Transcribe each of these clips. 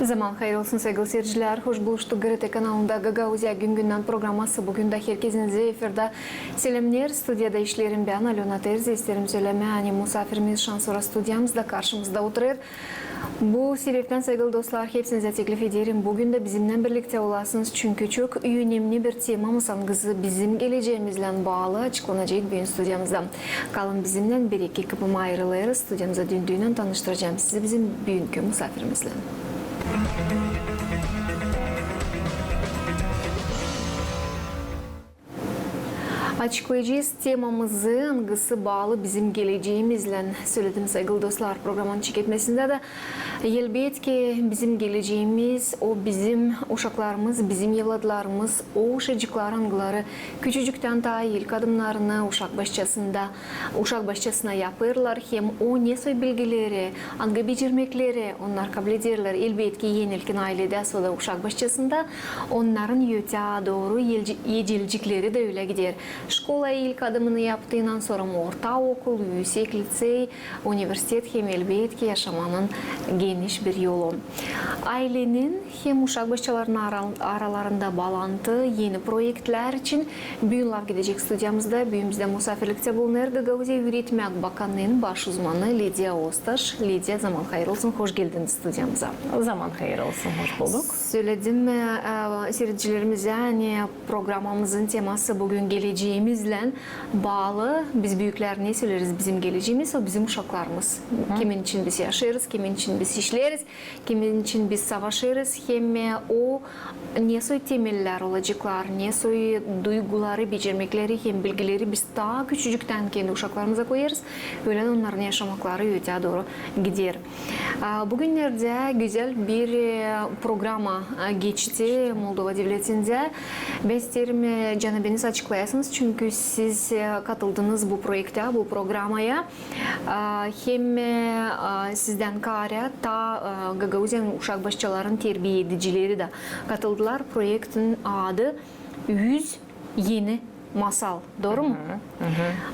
Zaman hayır olsun sevgili seyirciler. Hoş buluştuk GRT kanalında Gagauzya Gün Günden programması. Bugün de herkesinize efirde selamlar. Stüdyada işlerim ben Alona Terzi. İsterim söyleme. Hani misafirimiz Şansora stüdyamızda karşımızda oturur. Bu sebepten sevgili dostlar hepsinize teklif ederim. Bugün de bizimle birlikte olasınız. Çünkü çok önemli bir temamız angızı bizim geleceğimizle bağlı açıklanacak bir stüdyamızda. Kalın bizimle bir iki kapıma ayrılırız. Stüdyamıza döndüğünden tanıştıracağım sizi bizim bugünkü misafirimizle. Açıklayacağız temamızı angısı bağlı bizim geleceğimizle söyledim sevgili dostlar programın çekilmesinde de elbette ki bizim geleceğimiz o bizim uşaklarımız, bizim evlatlarımız, o uşacıklar angıları küçücükten ta ilk adımlarını uşak başçasına yapırlar hem o ne soy bilgileri, angı becirmekleri onlar kabul ederler. Elbette ki yenilkin ailede o da uşak başçasında onların yöte doğru yedilecekleri de öyle gider. Şkola ilk adımını yaptığından sonra ortaokul, yüksek lisey, üniversitet hem elbette ki yaşamanın geniş bir yolu. Ailenin hem uşak başçalarının aralarında bağlantı, yeni projeler için bugün gidecek stüdyamızda, bugünümüzde misafirlikte bulunur Gagauzya Öğretmek Bakanlığı'nın baş uzmanı Lidia Ostaş. Lidia, zaman hayır olsun, hoş geldiniz stüdyamıza. Zaman hayır olsun, hoş bulduk. Söyledim seyircilerimize, hani programımızın teması bugün geleceğimizle bağlı. Biz büyükler ne söyleriz? Bizim geleceğimiz o bizim uşaklarımız. Kimin için biz yaşarız, kimin için biz işleriz, kimin için biz savaşırız. Hem o ne soy temeller olacaklar, ne soy duyguları, becermekleri hem bilgileri biz daha küçücükten kendi uşaklarımıza koyarız. Öyle onların yaşamakları öteye doğru gider. Bugünlerde güzel bir programa geçti Moldova Devleti'nde. Ben isterim canabeniz açıklayasınız çünkü siz katıldınız bu projekte, bu programaya. Hem sizden kare ta Gagauzyan uşak başçaların terbiye edicileri de katıldılar. Projektin adı 100 yeni masal. Doğru mu?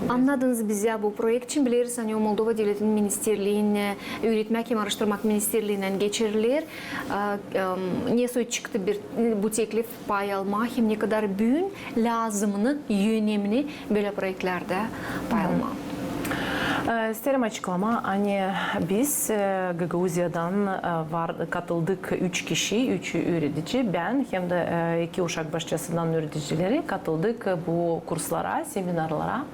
Anladınız bize bu projekt için biliriz. Hani Moldova Devleti'nin ministerliğine, öğretmek hem araştırmak ministerliğinden geçirilir. Ne soy çıktı bu teklif pay alma hem ne kadar büyün lazımını, önemini böyle projektlerde pay alma. İsterim açıklama. Hani biz Gagauzya'dan katıldık 3 kişi, 3 öğretici. Ben hem de 2 uşak başçasından öğreticileri katıldık bu kurslara, seminarlara.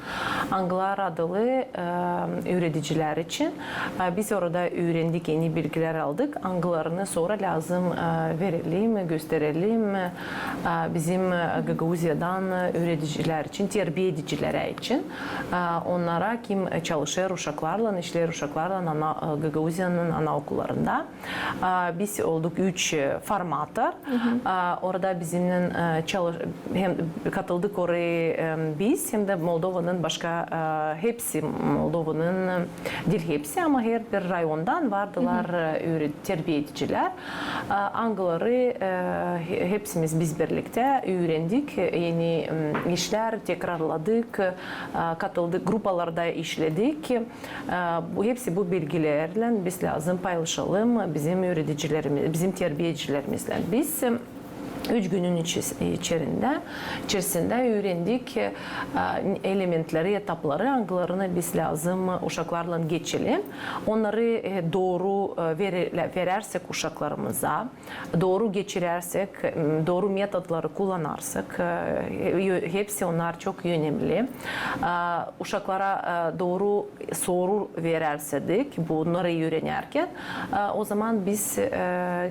Anglar adlı öğreticiler için. Biz orada öğrendik, yeni bilgiler aldık. Anglarını sonra lazım verelim, gösterelim. Bizim Gagauzya'dan öğreticiler için, terbiye edicilere için. Onlara kim çalışır uşaklarla, işler uşaklarla Gagauzya'nın anaokullarında. Biz olduk 3 formatör. Orada bizimle hem katıldık oraya biz hem de Moldova'nın başka hepsi Moldova'nın değil hepsi ama her bir rayondan vardılar terbiye ediciler. Angları hepsimiz biz birlikte öğrendik. Yeni işler tekrarladık. Katıldık, grupalarda işledik. Hepsi bu bilgilerle biz lazım paylaşalım bizim öğreticilerimiz, bizim terbiyecilerimizle. Biz 3 günün içerisinde öğrendik elementleri, etapları, anglarını biz lazım uşaklarla geçelim. Onları doğru verersek uşaklarımıza, doğru geçirersek, doğru metodları kullanırsak, hepsi onlar çok önemli. Uşaklara doğru soru verersek, bunları öğrenirken, o zaman biz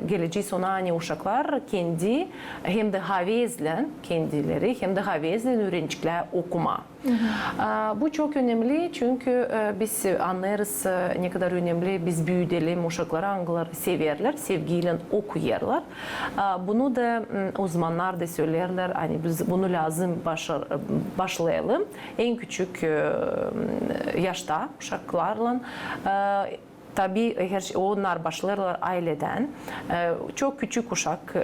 geleceği sonra hani uşaklar kendi hem de havezle kendileri hem de havezle öğrenciler okuma. Bu çok önemli çünkü biz anlarız ne kadar önemli biz büyütelim uşakları angları severler, sevgiyle okuyarlar. Bunu da uzmanlar da söylerler hani biz bunu lazım başlayalım en küçük yaşta uşaklarla tabii onlar başlarlar aileden. Çok küçük uşak,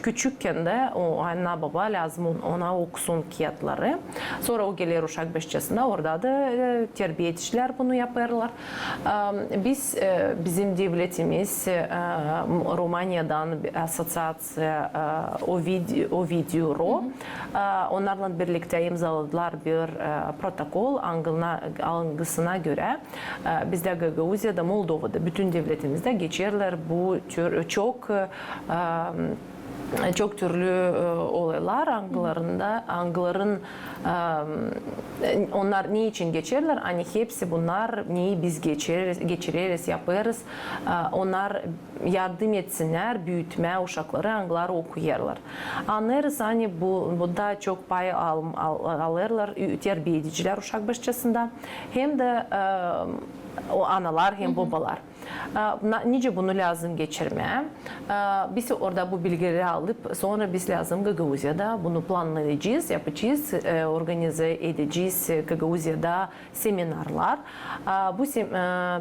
küçükken de o anne baba lazım ona okusun kağıtları. Sonra o gelir uşak bahçesinde, orada da terbiyeciler bunu yaparlar. Bizim devletimiz Romanya'dan bir asosiasya Ovidiu.ro onlarla birlikte imzaladılar bir protokol algısına göre bizde Gagauziya'da, Moldova'da bütün devletimizde geçerler bu tür çok türlü olaylar angların onlar niçin geçerler? Hani hepsi bunlar neyi biz geçiririz, yaparız. Onlar yardım etsinler, büyütme uşakları angları okuyarlar. Anlarız hani bu da çok pay alırlar terbiyeciler uşak bahçesinde. Hem de o analar hem babalar. Nice bunu lazım geçirmeye. Biz orada bu bilgileri alıp sonra biz lazım Gagauziya'da bunu planlayacağız, yapacağız, organize edeceğiz Gagauziya'da seminarlar.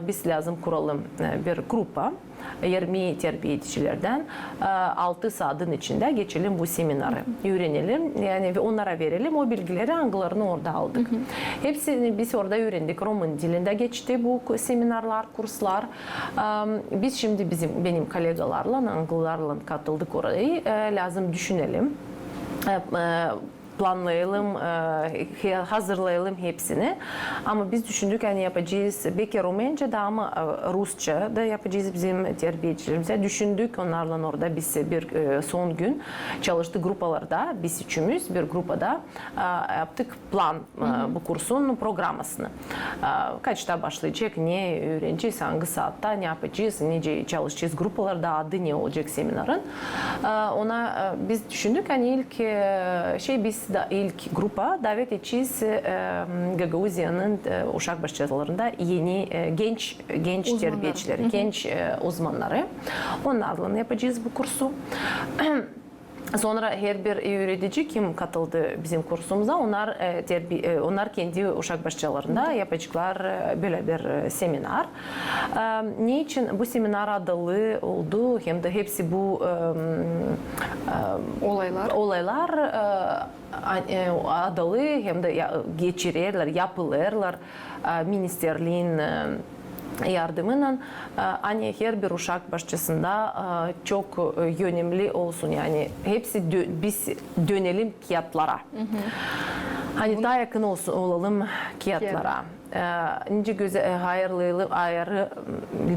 Biz lazım kuralım bir grupa. 20 terbiyecilerden 6 saatin içinde geçelim bu seminarı. Öğrenelim yani ve onlara verelim o bilgileri anglarını orada aldık. Hepsini biz orada öğrendik. Roman dilinde geçti bu seminarlar, kurslar. Biz şimdi benim kolegalarla, anglarla katıldık orayı. Lazım düşünelim. Planlayalım, hazırlayalım hepsini. Ama biz düşündük hani yapacağız. Belki Rumence'de ama Rusça da yapacağız bizim terbiyecilerimize. Düşündük onlarla orada biz bir son gün çalıştık grupalarda. Biz üçümüz bir grupada yaptık plan bu kursun programmasını. Kaçta başlayacak, ne öğreneceğiz, hangi saatte ne yapacağız, nece çalışacağız grupalarda, adı ne olacak seminarın. Ona biz düşündük hani ilk ilk grupa davet edeceğiz Gagauziya'nın uşak bahçelerinde yeni genç terbiyecileri, genç uzmanları. Onlarla yapacağız bu kursu. Sonra her bir öğretici kim katıldı bizim kursumuza onlar kendi uşak bahçelerinde yapacaklar böyle bir seminer. Niçin bu seminer adalı oldu hem de hepsi bu olaylar adalı hem de geçirirler, yapılırlar ministerliğin yardımıyla hani her bir uşak bahçesinde çok önemli olsun yani hepsi biz dönelim kağıtlara. Hani daha yakın olalım kağıtlara. Nice güzel hayırlı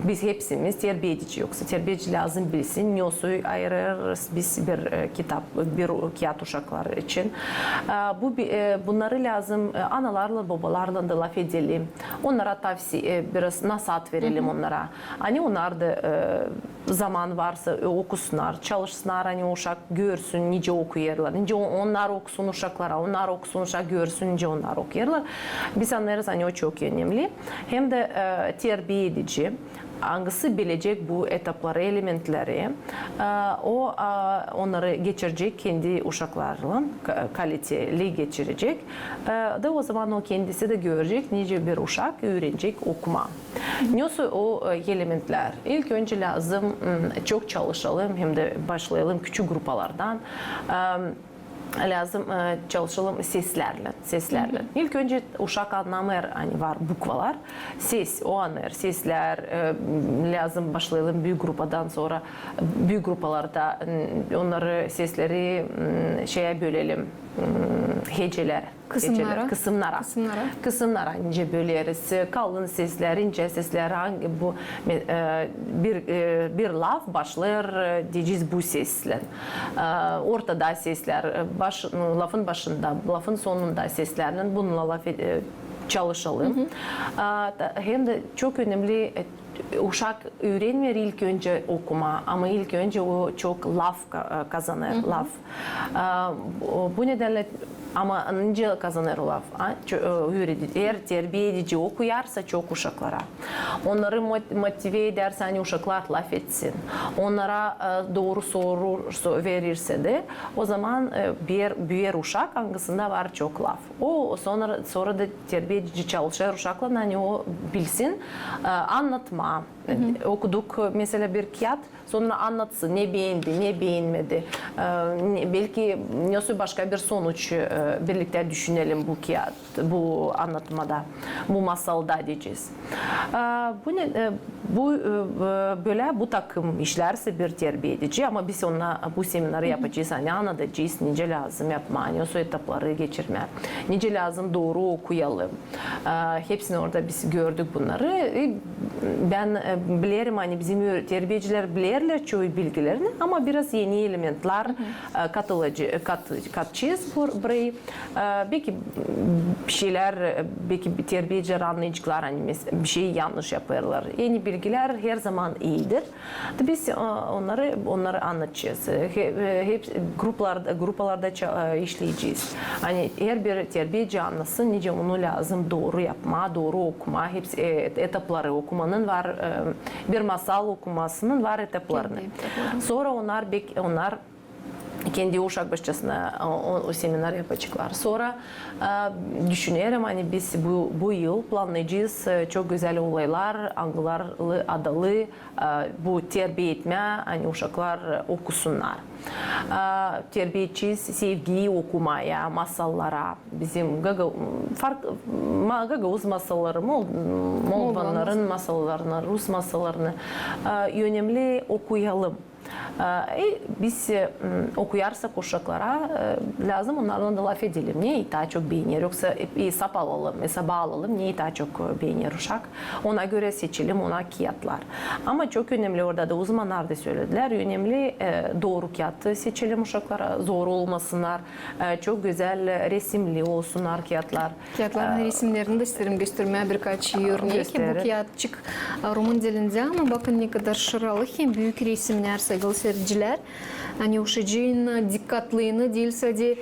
biz hepsimiz terbiyeci yoksa terbiyeci lazım bilsin. Nyosu ayırırız biz bir kitap, bir kağıt uşaklar için. Bunları lazım analarla babalarla da laf edelim. Onlara tavsiye biraz nasihat verelim onlara. Hani onlar da zaman varsa okusunlar, çalışsınlar hani uşak görsün nice okuyarlar. Nice onlar okusun uşaklara, onlar okusun uşak görsün nice onlar okuyarlar. Biz anlarız hani o çok önemli. Hem de terbiye edici. Hangisi bilecek bu etapları, elementleri, onları geçirecek kendi uşaklarla, kaliteli geçirecek. Da o zaman o kendisi de görecek, nice bir uşak öğrenecek okuma. Nasıl o elementler? İlk önce lazım çok çalışalım, hem de başlayalım küçük gruplardan. Lazım çalışalım seslerle. İlk önce uşak anlamır hani var bukvalar. Ses o anlar. Sesler lazım başlayalım büyük grupadan sonra büyük grupalarda onları sesleri şeye bölelim. Heceler. Kısımlara ince böleriz. Kalın sesler, ince sesler hangi bu bir laf başlar diyeceğiz bu sesle. Ortada sesler, lafın başında, lafın sonunda seslerle bununla çalışalım. Hem de çok önemli uşak öğrenmiyor ilk önce okuma ama ilk önce o çok laf kazanır. Laf. Bu nedenle ama önce kazanır laf. Eğer terbiye edici okuyarsa çok uşaklara. Onları motive ederse hani uşaklar laf etsin. Onlara doğru soru verirse de o zaman büyür uşak hangisinde var çok laf. O sonra da terbiye edici çalışır uşakla hani o bilsin anlatma okuma. Okuduk mesela bir kağıt, sonra anlatsın ne beğendi, ne beğenmedi. Belki nasıl başka bir sonuç birlikte düşünelim bu kağıt, bu anlatmada, bu masalda diyeceğiz. Bu böyle bu takım işlerse bir terbiye edici ama biz ona bu seminarı yapacağız. Hani anlatacağız nece lazım yapma, nasıl etapları geçirme, nece lazım doğru okuyalım. Hepsini orada biz gördük bunları. Ben bilirim hani bizim terbiyeciler bilirler çoğu bilgilerini ama biraz yeni elementler katacağız burayı. Belki bir şeyler, belki bir terbiyeciler anlayıcılar hani bir şey yanlış yaparlar. Yeni bilgiler her zaman iyidir. Biz onları anlatacağız. Hep gruplarda işleyeceğiz. Hani her bir terbiyeci anlasın nice onu lazım doğru yapma, doğru okuma. Hepsi etapları okumanın var. Bir masal okumasının var etaplarını. Sonra onlar kendi uşak başçasına o seminer yapacaklar. Sonra düşünüyorum hani biz bu yıl planlayacağız çok güzel olaylar, Anglarlı adalı bu terbiye etme hani uşaklar okusunlar. Terbiye edeceğiz sevgiyi okumaya, masallara, bizim Gagavuz masalları, Moldovanların masallarını, Rus masallarını önemli okuyalım. Biz okuyarsak uşaklara lazım onlardan da laf edelim. Neyi daha çok beğenir? Yoksa hesap alalım. Neyi daha çok beğenir uşak? Ona göre seçelim, ona kağıtlar. Ama çok önemli orada da uzmanlar da söylediler. Önemli doğru kağıtı seçelim uşaklara. Zor olmasınlar. Çok güzel resimli olsunlar kağıtlar. Kağıtların resimlerini de isterim göstermeye birkaç örnek. Bu kağıtçık Rumun dilinde ama bakın ne kadar şıralı hem büyük resimler sevgili seyirciler. Hani uşacığın dikkatliliğini değilse de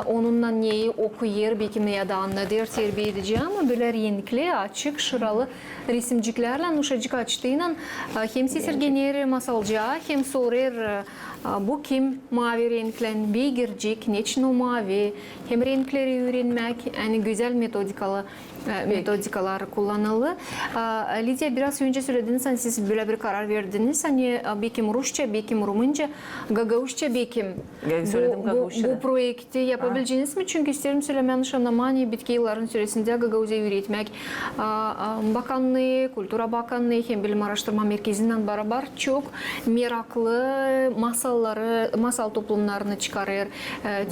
onunla neyi okuyur, belki ya da anladır, terbiye edeceği ama böyle renkli, açık, şıralı resimciklerle uşacık açtığıyla hem sesirgenir masalcağı hem sorar bu kim mavi renklen bir girecek, neçin o mavi, hem renkleri öğrenmek, yani güzel metodikalar kullanılır. Lidya biraz önce söylediniz, hani siz böyle bir karar verdiniz, hani belki Rusça, belki Rumunca, Gagavuzca, belki bu projekti yapabileceğiniz mi? Çünkü isterim söylemeyen şanlamani bitki yılların süresinde Gagavuzca öğretmek Bakanlığı, Kültüra Bakanlığı hem Bilim Araştırma Merkezi'nden beraber çok meraklı masal toplumlarını çıkarır.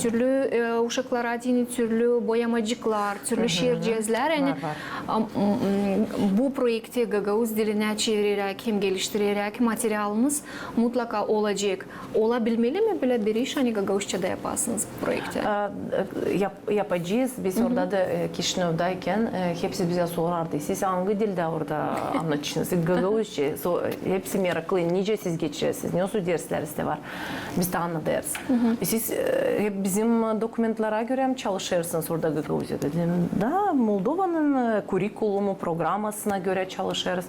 Türlü uşaklara türlü boyamacıklar, türlü şiir cihazlar. Yani bu projekti Gagavuz diline çevirerek hem geliştirerek materyalımız mutlaka olacak. Olabilmeli mi böyle bir iş? Hani Gagavuzca'da yaparsınız bu projekti? Yapacağız. Biz orada da Kişinev'dayken hepsi bize sorardı. Siz hangi dilde orada anlatıyorsunuz? Gagavuzca. Hepsi meraklı. Nice siz geçirirsiniz? Nasıl dersleriniz de var? Biz de anlatırız. Siz hep bizim dokumentlara göre çalışırsınız orada Gagavuzca dedim. Da Moldova'nın kurikulumu programmasına göre çalışırız.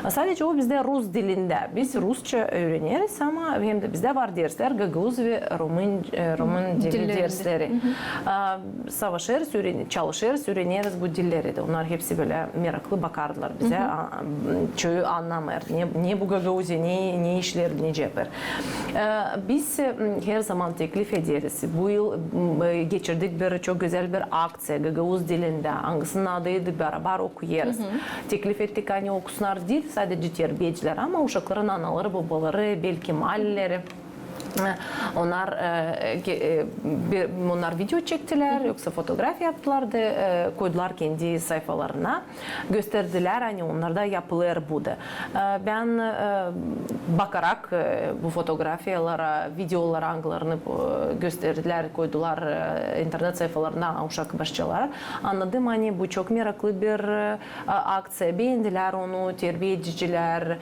Sadece o bizde Rus dilinde. Biz Rusça öğreniriz ama hem de bizde var dersler Gagavuz ve Rumun dili dersleri. Savaşırız, çalışırız, öğreniriz bu dilleri de. Onlar hepsi böyle meraklı bakardılar bize. Çoğu anlamıyor. Niye bu Gagavuzca, ne işler, ne yapar. Biz her zaman teklif ederiz. Bu yıl geçirdik bir çok güzel bir aksiya Gagavuz dilinde. Hangisinin adıydı beraber okuyarız. Teklif ettik hani okusunlar değil sadece terbiyeciler ama uşakların anaları, babaları, belki mahalleleri. Onlar video çektiler yoksa fotoğraf yaptılar da koydular kendi sayfalarına gösterdiler hani onlar da yapılır bu da. Ben bakarak bu fotoğrafyalara, videolara anglarını gösterdiler, koydular internet sayfalarına uşak başçılar. Anladım hani bu çok meraklı bir aksiya. Beğendiler onu, terbiye ediciler.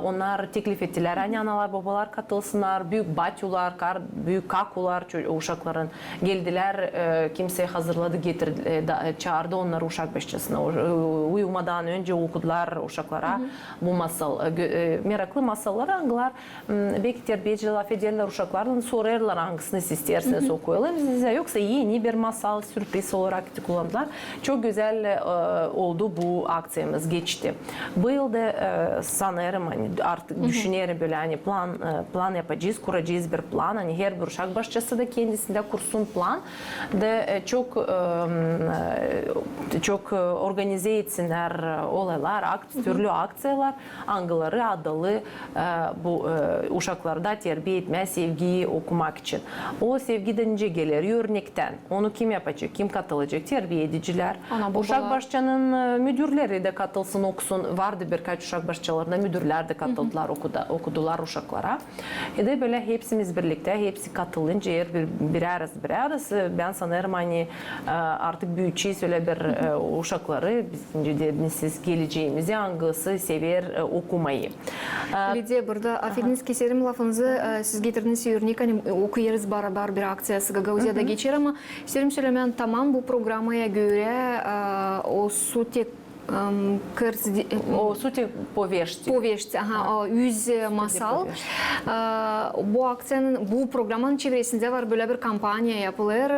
Onlar teklif ettiler hani analar babalar katılsınlar, büyük baş katyular, büyük kakular uşakların geldiler, kimse hazırladı, getirdi, çağırdı onları uşak bahçesine. Uyumadan önce okudular uşaklara bu masal, meraklı masalları anılar. Belki terbiyeciler laf ederler uşaklarla, sorarlar hangisini isterseniz okuyalım size. Yoksa yeni bir masal, sürpriz olarak kullandılar. Çok güzel oldu bu aksyamız, geçti. Bu yılda sanırım hani artık düşünüyorum böyle hani plan yapacağız, kuracağız bir plan. Hani her bir uşak bahçesi de kendisinde kursun plan de çok organize etsinler olaylar, türlü aksiyalar, anıları adalı bu uşaklarda terbiye etme, sevgiyi okumak için. O sevgiden önce gelir örnekten. Onu kim yapacak, kim katılacak? Terbiye ediciler. Uşak bahçenin müdürleri de katılsın, okusun. Vardı birkaç uşak bahçelerinde müdürler de katıldılar, okudular uşaklara. De böyle hepsimiz birlikte, hepsi katılınca bir arası ben sanırım hani artık büyüteceğiz öyle bir uşakları bizim siz geleceğimizi hangisi sever okumayı. Lidya, burada affediniz keserim lafınızı. Siz getirdiniz örnek hani okuyarız beraber bir aksiyası Gagauziya'da geçer ama isterim söylemen tamam bu programaya göre o suti o suti повести, yüz masal. Bu aksiyanın, bu programın çevresinde var böyle bir kampanya yapılır.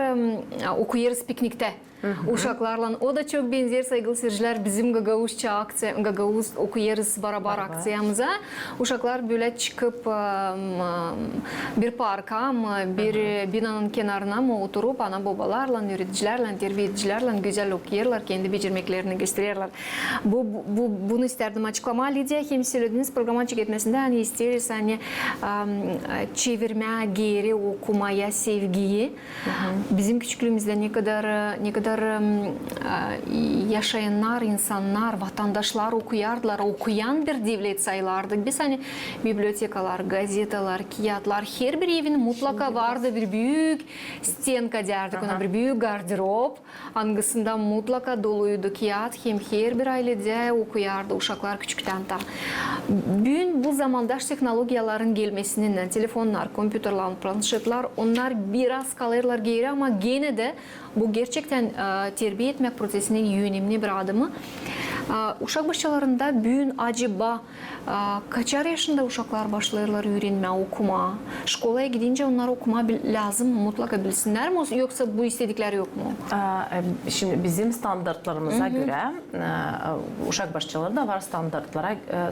Okuyarız piknikte. Uşaklarla. O da çok benzer saygılı seyirciler bizim Gagavuz okuyarız beraber aksiyamıza. Uşaklar böyle çıkıp bir parka bir binanın kenarına mı oturup ana babalarla, öğreticilerle, terbiyecilerle güzel okuyarlar, kendi becermeklerini gösterirler. Bunu isterdim açıklama. Lidya, hem söylediğiniz programın çekilmesinde hani isteriz hani çevirme, geri okumaya sevgiyi. Bizim küçüklüğümüzde ne kadar yaşayanlar, insanlar, vatandaşlar okuyardılar, okuyan bir devlet sayılardık. Biz hani bibliotekalar, gazetalar, kağıtlar, her bir evin mutlaka vardı bir büyük stenka derdik, ona bir büyük gardırop. Hangisinde mutlaka doluydu kağıt, hem her bir ailede okuyardı uşaklar küçükten ta. Bugün bu zamandaş teknolojiyaların gelmesinden telefonlar, kompüterler, planşetler, onlar biraz kalırlar geri ama gene de bu gerçekten terbiye etme prosesinin önemli bir adımı. Uşak bahçelerinde bugün acaba kaçar yaşında uşaklar başlarlar öğrenme, okuma? Şkolaya gidince onlar okuma lazım mı? Mutlaka bilsinler mi? Yoksa bu istedikleri yok mu? Şimdi bizim standartlarımıza göre uşak bahçelerinde var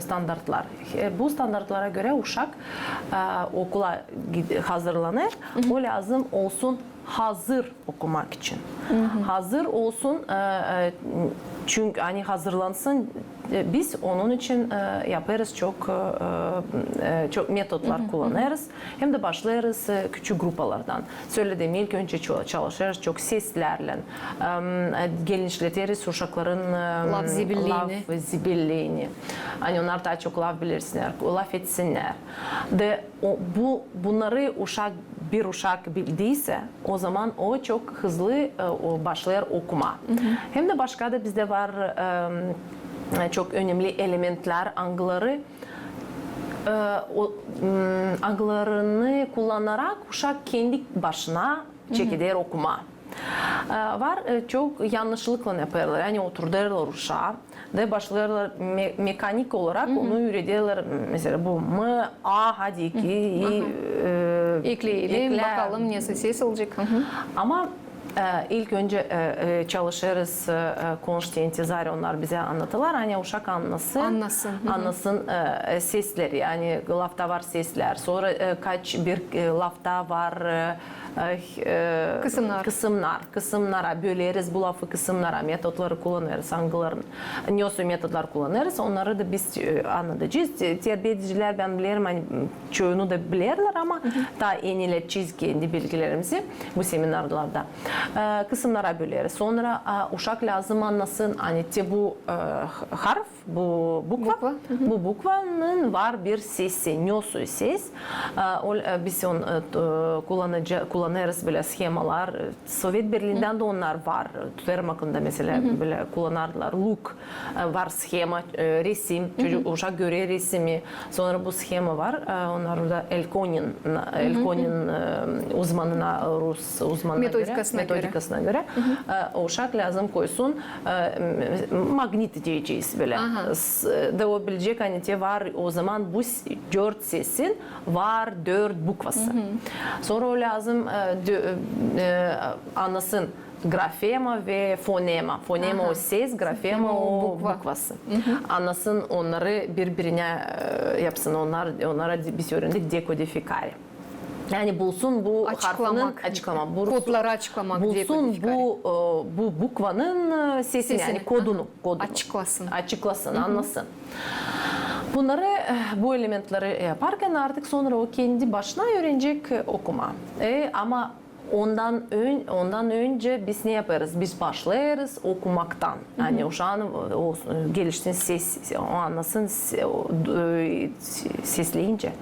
standartlar. Bu standartlara göre uşak okula hazırlanır. O lazım olsun hazır okumak için. Hazır olsun çünkü hani hazırlansın biz onun için yaparız çok metotlar kullanırız. Hem de başlarız küçük gruplardan. Söylediğim ilk önce çalışırız çok seslerle. Genişletiriz uşakların laf zibilliğini. Hani onlar daha çok laf bilirsinler, laf etsinler. De bunları bir uşak bildiyse o zaman o çok hızlı başlar okuma. Hem de başka da bizde var çok önemli elementler, anglarını kullanarak uşak kendi başına çekilir okuma. Var çok yanlışlıkla yaparlar. Yani otururlar uşağa ve başlarlar mekanik olarak onu öğretiyorlar. Mesela bu M, A, hadi iki, ekleyelim, bakalım nasıl ses olacak. Ama ilk önce çalışırız konuştiğintizari onlar bize anlatırlar. Hani uşak anlasın sesleri. Yani lafta var sesler. Sonra bir lafta var kısımlara böleriz bu lafı kısımlara metotları kullanırız angıların metotlar kullanırız onları da biz anlatacağız terbiyeciler ben bilirim hani çoğunu da bilirler ama daha yenileteceğiz kendi bilgilerimizi bu seminerlarda kısımlara böleriz sonra uşak lazım anlasın hani bu harf bu bukvanın var bir sesi nyosu ses biz onu kullanırız böyle schemalar. Sovyet Berlin'den de onlar var. Tutarım hakkında mesela böyle kullanardılar. Look var schema, resim, çocuk uşak göre resmi. Sonra bu schema var. Onlar da Elkonin uzmanına, Rus uzmanına metodikasına göre uşak lazım koysun. Magnet diyeceğiz böyle. Dağılabilecek anite var. O zaman bu 4 sesin var 4 bukvası. Sonra o lazım anlasın grafema ve fonema. Fonema o ses, grafema o bukvası. Anlasın onları birbirine yapsın. Onlara biz öğrendik dekodifikare. Yani bulsun bu harfinin açıklama. Kodları açıklamak. Bulsun bu bukvanın sesini yani kodunu. Açıklasın, anlasın. Bunları, bu elementleri yaparken artık sonra o kendi başına öğrenecek okuma. Ama ondan önce biz ne yaparız? Biz başlarız okumaktan. Yani uşağın o geliştiğin ses, o anlasın sesleyince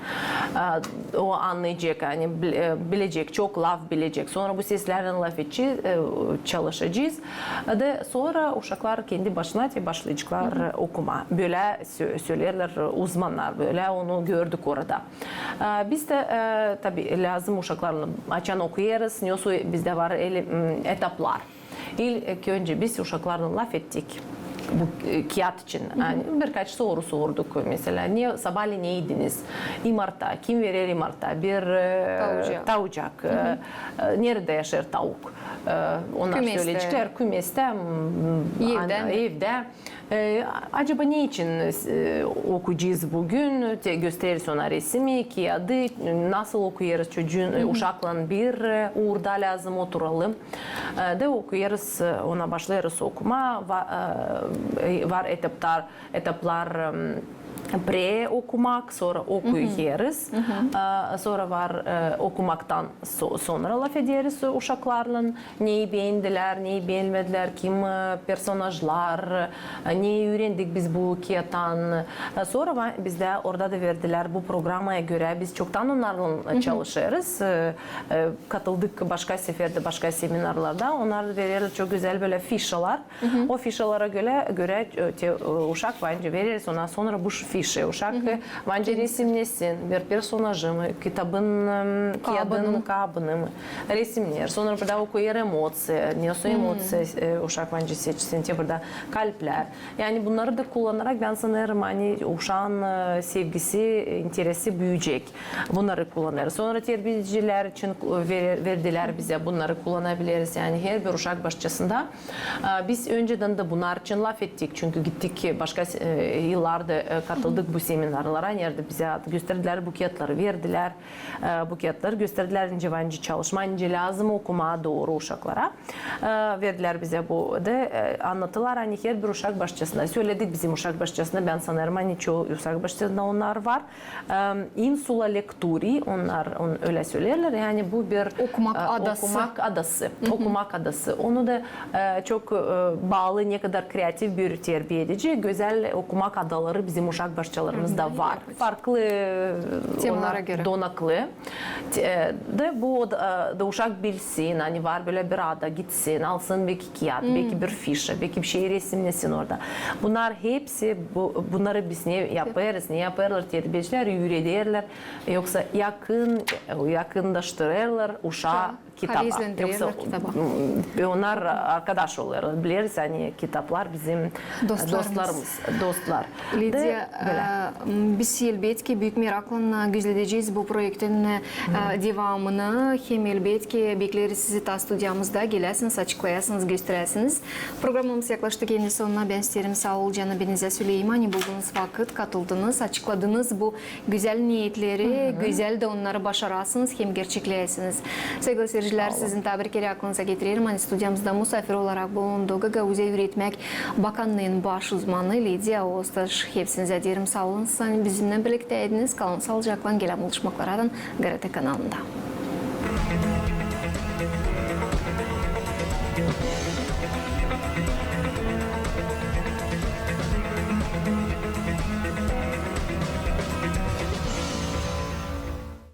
o anlayacak, yani bilecek, çok laf bilecek. Sonra bu seslerden laf için çalışacağız. Sonra uşaklar kendi başına başlayacaklar okuma. Böyle söylerler uzmanlar, böyle onu gördük orada. Biz de tabii lazım uşaklarla açan okuyarız. Bizde var etaplar. İlk önce biz uşaklarla laf ettik. Bu kağıt için. Yani birkaç soru sorduk mesela. Sabahleyin ne yediniz? İmarta. Kim verir imarta? Bir tavucak. Nerede yaşar tavuk? Onlar söyleyecekler. Kümeste. Evde. Acaba ne için okuyacağız bugün? Gösteririz ona resmi, kağıdı, nasıl okuyarız çocuğun, uşakla bir orada lazım oturalım. De okuyarız, ona başlarız okuma. Var etaplar pre okumak, sonra okuyarız. Sonra var okumaktan sonra laf ederiz uşaklarla. Neyi beğendiler, neyi beğenmediler, kim personajlar, neyi öğrendik biz bu kağıttan. Sonra bizde orada da verdiler bu programa göre biz çoktan onlarla çalışırız. Katıldık başka seferde, başka seminarlarda. Onlar verirler çok güzel böyle fişalar. O fişalara göre uşak bence veririz ona sonra bu fişe uşak bence resimlesin bir personajı mı, kitabın kabını mı resimler. Sonra burada okuyar emosiya, nasıl emosiya uşak bence seçsin. Burada kalpler. Yani bunları da kullanarak ben sanırım hani uşağın sevgisi, interesi büyüyecek. Bunları kullanırız. Sonra terbiyeciler için verdiler bize bunları kullanabiliriz. Yani her bir uşak başçasında biz önceden de bunlar için laf ettik. Çünkü gittik başka yıllarda katıldık bu seminarlara. Nerede bize gösterdiler bu kağıtları verdiler. Bu kağıtları gösterdiler ince çalışma, ince lazım okuma doğru uşaklara. Verdiler bize bu da anlattılar. Hani her bir uşak başçasında söyledik bizim uşak başçasında ben sanırım hani çoğu uşak başçasında onlar var. Insula lekturi onlar öyle söylerler. Yani bu bir okumak adası. Onu da çok bağlı ne kadar kreatif bir terbiye edici güzel okumak adaları bizim uşak başçalarımızda var. Farklı temalara göre. Donaklı. De bu da uşak bilsin, hani var böyle bir ada gitsin, alsın belki kağıt, belki bir fişe, belki bir şey resimlesin orada. Bunlar hepsi bunları biz ne yaparız, ne yaparlar terbiyeciler, yürüderler, yoksa yakınlaştırırlar uşağı kitaba. Yoksa onlar arkadaş oluyorlar. Biliriz hani kitaplar bizim dostlar. Lidya, biz elbette büyük merakla gözleyeceğiz bu projektin devamını. Hem elbette bekleriz sizi ta stüdyamızda gelirsiniz, açıklayasınız, gösteresiniz. Programımız yaklaştı kendi sonuna. Ben isterim sağ ol canım Benize Süleymani. Bulduğunuz vakit katıldınız, açıkladınız bu güzel niyetleri, güzel de onları başarasınız hem gerçekleyesiniz. Sevgili seyirciler, sizin tabrikleri aklınıza getirelim. Hani stüdyamızda misafir olarak bulunduğu Gagauzya Üretmek Bakanlığı'nın baş uzmanı Lidya Ostaş. Hepsinize derim sağ olun. Hani bizimle birlikteydiniz. Kalın sağlıcakla gelen buluşmaklardan GRT kanalında.